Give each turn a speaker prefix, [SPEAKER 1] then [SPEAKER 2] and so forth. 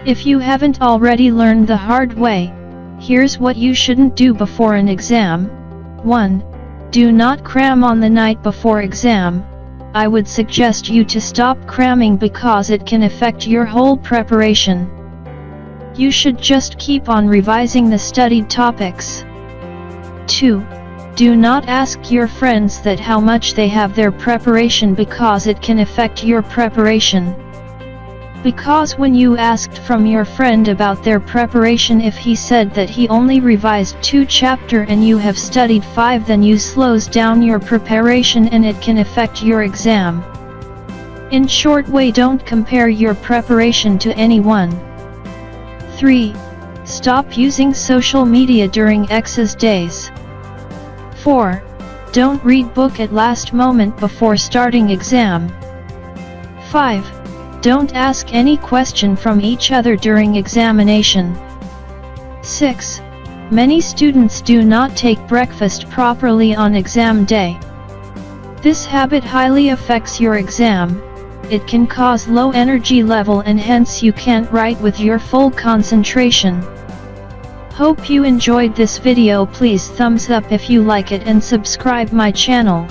[SPEAKER 1] If you haven't already learned the hard way, here's what you shouldn't do before an exam. 1. Do not cram on the night before exam. I would suggest you to stop cramming because it can affect your whole preparation. You should just keep on revising the studied topics. 2. Do not ask your friends that how much they have their preparation because it can affect your preparation. Because when you asked from your friend about their preparation, if he said that he only revised 2 chapters and you have studied 5, then you slows down your preparation and it can affect your exam. In short way, don't compare your preparation to anyone. 3. Stop using social media during exam days. 4. Don't read book at last moment before starting exam. 5. Don't ask any question from each other during examination. 6. Many students do not take breakfast properly on exam day. This habit highly affects your exam. It can cause low energy level and hence you can't write with your full concentration. Hope you enjoyed this video. Please thumbs up if you like it and subscribe my channel.